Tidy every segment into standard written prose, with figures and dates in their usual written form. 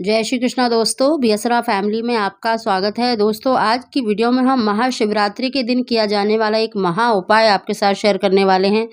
जय श्री कृष्णा दोस्तों, बियसरा फैमिली में आपका स्वागत है। दोस्तों, आज की वीडियो में हम महाशिवरात्रि के दिन किया जाने वाला एक महा उपाय आपके साथ शेयर करने वाले हैं।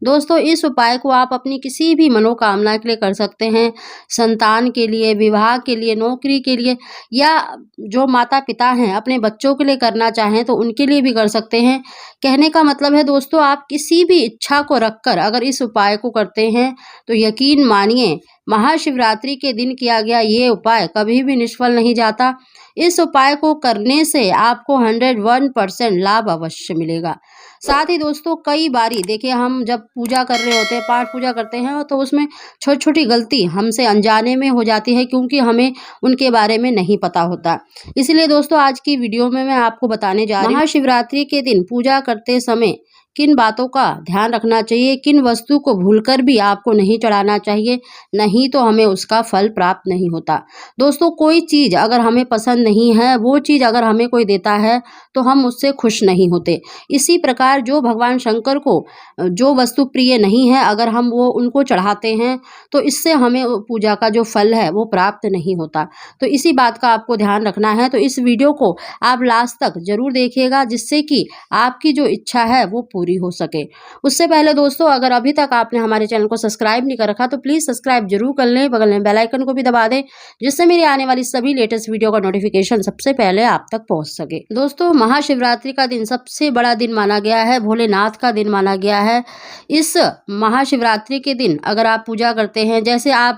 दोस्तों, इस उपाय को आप अपनी किसी भी मनोकामना के लिए कर सकते हैं। संतान के लिए, विवाह के लिए, नौकरी के लिए, या जो माता पिता हैं अपने बच्चों के लिए करना चाहें तो उनके लिए भी कर सकते हैं। कहने का मतलब है दोस्तों, आप किसी भी इच्छा को रखकर अगर इस उपाय को करते हैं तो यकीन मानिए महाशिवरात्रि के दिन किया गया ये उपाय कभी भी निष्फल नहीं जाता। इस उपाय को करने से आपको 101% लाभ अवश्य मिलेगा। साथ ही दोस्तों, कई बारी देखिए, हम जब पूजा कर रहे होते हैं, पाठ पूजा करते हैं, तो उसमें छोटी छोटी गलती हमसे अनजाने में हो जाती है, क्योंकि हमें उनके बारे में नहीं पता होता। इसलिए दोस्तों, आज की वीडियो में मैं आपको बताने जा रही हूँ महाशिवरात्रि के दिन पूजा करते समय किन बातों का ध्यान रखना चाहिए, किन वस्तु को भूलकर भी आपको नहीं चढ़ाना चाहिए, नहीं तो हमें उसका फल प्राप्त नहीं होता। दोस्तों, कोई चीज़ अगर हमें पसंद नहीं है, वो चीज़ अगर हमें कोई देता है तो हम उससे खुश नहीं होते। इसी प्रकार जो भगवान शंकर को जो वस्तु प्रिय नहीं है, अगर हम वो उनको चढ़ाते हैं तो इससे हमें पूजा का जो फल है वो प्राप्त नहीं होता। तो इसी बात का आपको ध्यान रखना है। तो इस वीडियो को आप लास्ट तक जरूर देखिएगा, जिससे कि आपकी जो इच्छा है वो पूरी हो सके। उससे पहले दोस्तों, अगर अभी तक आपने हमारे चैनल को सब्सक्राइब नहीं कर रखा तो प्लीज सब्सक्राइब जरूर कर लें, बगल में बेल आइकन को भी दबा दें, जिससे मेरी आने वाली सभी लेटेस्ट वीडियो का नोटिफिकेशन सबसे पहले आप तक पहुंच सके। दोस्तों, महाशिवरात्रि का दिन सबसे बड़ा दिन माना गया है, भोलेनाथ का दिन माना गया है। इस महाशिवरात्रि के दिन अगर आप पूजा करते हैं, जैसे आप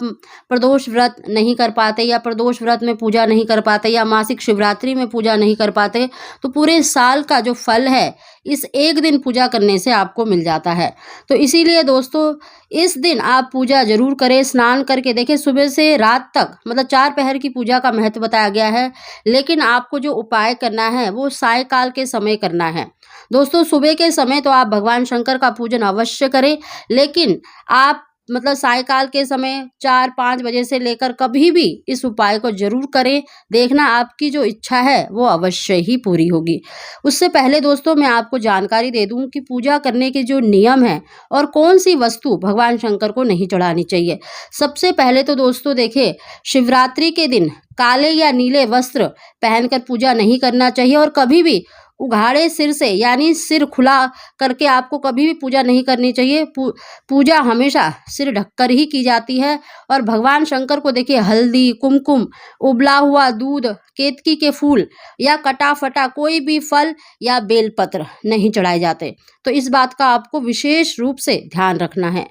प्रदोष व्रत नहीं कर पाते, या प्रदोष व्रत में पूजा नहीं कर पाते, या मासिक शिवरात्रि में पूजा नहीं कर पाते, तो पूरे साल का जो फल है इस एक दिन पूजा करने से आपको मिल जाता है। तो इसीलिए दोस्तों, इस दिन आप पूजा जरूर करें। स्नान करके देखिए, सुबह से रात तक मतलब 4 पहर की पूजा का महत्व बताया गया है, लेकिन आपको जो उपाय करना है वो सायकाल के समय करना है। दोस्तों, सुबह के समय तो आप भगवान शंकर का पूजन अवश्य करें, लेकिन आप मतलब सायकाल के समय 4-5 बजे से लेकर कभी भी इस उपाय को जरूर करें। देखना, आपकी जो इच्छा है वो अवश्य ही पूरी होगी। उससे पहले दोस्तों, मैं आपको जानकारी दे दूं कि पूजा करने के जो नियम हैं और कौन सी वस्तु भगवान शंकर को नहीं चढ़ानी चाहिए। सबसे पहले तो दोस्तों देखिए, शिवरात्रि के दिन काले या नीले वस्त्र पहनकर पूजा नहीं करना चाहिए, और कभी भी उघाड़े सिर से यानी सिर खुला करके आपको कभी भी पूजा नहीं करनी चाहिए। पूजा हमेशा सिर ढककर ही की जाती है। और भगवान शंकर को देखिए, हल्दी, कुमकुम, उबला हुआ दूध, केतकी के फूल या कटा फटा कोई भी फल या बेलपत्र नहीं चढ़ाए जाते। तो इस बात का आपको विशेष रूप से ध्यान रखना है।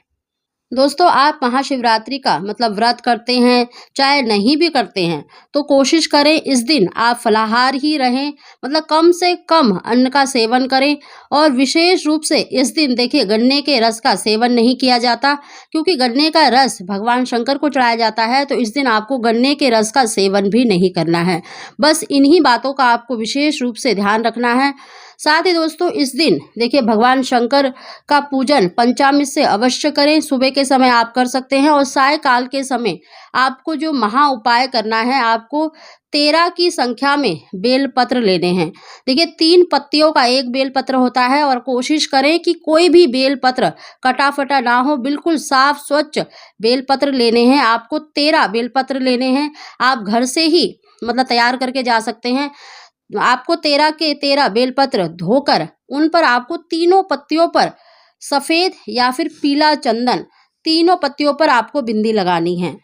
दोस्तों, आप महाशिवरात्रि का मतलब व्रत करते हैं, चाहे नहीं भी करते हैं, तो कोशिश करें इस दिन आप फलाहार ही रहें, मतलब कम से कम अन्न का सेवन करें। और विशेष रूप से इस दिन देखिए, गन्ने के रस का सेवन नहीं किया जाता, क्योंकि गन्ने का रस भगवान शंकर को चढ़ाया जाता है। तो इस दिन आपको गन्ने के रस का सेवन भी नहीं करना है। बस इन्हीं बातों का आपको विशेष रूप से ध्यान रखना है। साथ ही दोस्तों, इस दिन देखिए, भगवान शंकर का पूजन पंचामृत से अवश्य करें। सुबह के समय आप कर सकते हैं, और सायकाल के समय आपको जो महा उपाय करना है, आपको 13 की संख्या में बेलपत्र लेने हैं। देखिए, 3 पत्तियों का एक बेलपत्र होता है, और कोशिश करें कि कोई भी बेलपत्र कटा फटा ना हो, बिल्कुल साफ स्वच्छ बेलपत्र लेने हैं। आपको 13 बेलपत्र लेने हैं। आप घर से ही मतलब तैयार करके जा सकते हैं। आपको 13 के 13 बेलपत्र धोकर उन पर आपको तीनों पत्तियों पर सफेद या फिर पीला चंदन, तीनों पत्तियों पर आपको बिंदी लगानी है।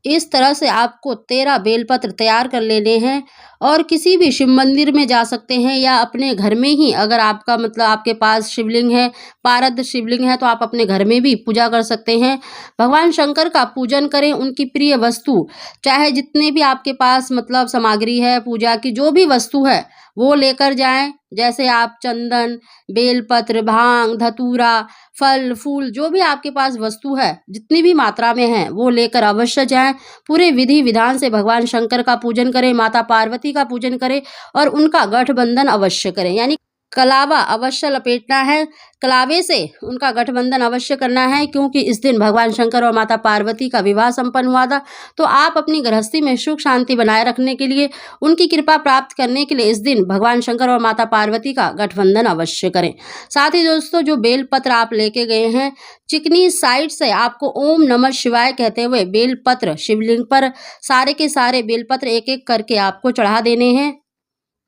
इस तरह से आपको 13 बेलपत्र तैयार कर लेने हैं, और किसी भी शिव मंदिर में जा सकते हैं, या अपने घर में ही अगर आपका मतलब आपके पास शिवलिंग है, पारद शिवलिंग है, तो आप अपने घर में भी पूजा कर सकते हैं। भगवान शंकर का पूजन करें, उनकी प्रिय वस्तु चाहे जितने भी आपके पास मतलब सामग्री है पूजा की, जो भी वस्तु है वो लेकर जाएं। जैसे आप चंदन, बेलपत्र, भांग, धतूरा, फल फूल, जो भी आपके पास वस्तु है जितनी भी मात्रा में है वो लेकर अवश्य जाएं। पूरे विधि विधान से भगवान शंकर का पूजन करें, माता पार्वती का पूजन करें, और उनका गठबंधन अवश्य करें, यानी कलावा अवश्य लपेटना है, कलावे से उनका गठबंधन अवश्य करना है, क्योंकि इस दिन भगवान शंकर और माता पार्वती का विवाह संपन्न हुआ था। तो आप अपनी गृहस्थी में सुख शांति बनाए रखने के लिए, उनकी कृपा प्राप्त करने के लिए इस दिन भगवान शंकर और माता पार्वती का गठबंधन अवश्य करें। साथ ही दोस्तों, जो बेलपत्र आप लेके गए हैं, चिकनी साइड से आपको ओम नमः शिवाय कहते हुए बेलपत्र शिवलिंग पर सारे के सारे बेलपत्र एक एक करके आपको चढ़ा देने हैं।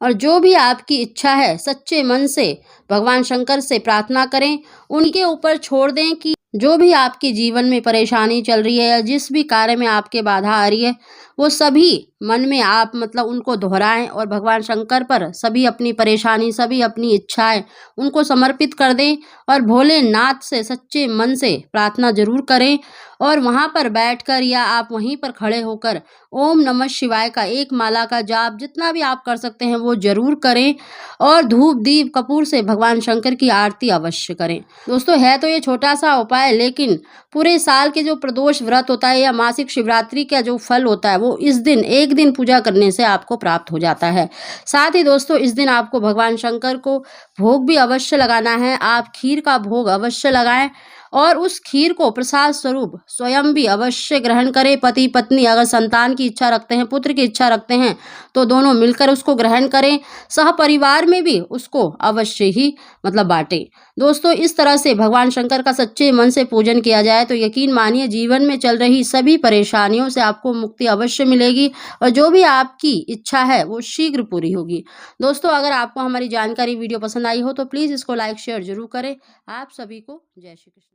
और जो भी आपकी इच्छा है सच्चे मन से भगवान शंकर से प्रार्थना करें, उनके ऊपर छोड़ दें कि जो भी आपके जीवन में परेशानी चल रही है या जिस भी कार्य में आपके बाधा आ रही है, वो सभी मन में आप उनको दोहराएं और भगवान शंकर पर सभी अपनी परेशानी, सभी अपनी इच्छाएं उनको समर्पित कर दें और भोलेनाथ से सच्चे मन से प्रार्थना जरूर करें। और वहाँ पर बैठकर या आप वहीं पर खड़े होकर ओम नमः शिवाय का एक माला का जाप जितना भी आप कर सकते हैं वो जरूर करें और धूप दीप कपूर से भगवान शंकर की आरती अवश्य करें। दोस्तों, है तो ये छोटा सा उपाय, लेकिन पूरे साल के जो प्रदोष व्रत होता है या मासिक शिवरात्रि का जो फल होता है वो इस दिन एक दिन पूजा करने से आपको प्राप्त हो जाता है। साथ ही दोस्तों, इस दिन आपको भगवान शंकर को भोग भी अवश्य लगाना है। आप खीर का भोग अवश्य लगाएं और उस खीर को प्रसाद स्वरूप स्वयं भी अवश्य ग्रहण करें। पति पत्नी अगर संतान की इच्छा रखते हैं, पुत्र की इच्छा रखते हैं, तो दोनों मिलकर उसको ग्रहण करें। सह परिवार में भी उसको अवश्य ही बांटें। दोस्तों, इस तरह से भगवान शंकर का सच्चे मन से पूजन किया जाए तो यकीन मानिए जीवन में चल रही सभी परेशानियों से आपको मुक्ति अवश्य मिलेगी और जो भी आपकी इच्छा है वो शीघ्र पूरी होगी। दोस्तों, अगर आपको हमारी जानकारी वीडियो पसंद आई हो तो प्लीज़ इसको लाइक शेयर जरूर करें। आप सभी को जय श्री कृष्ण।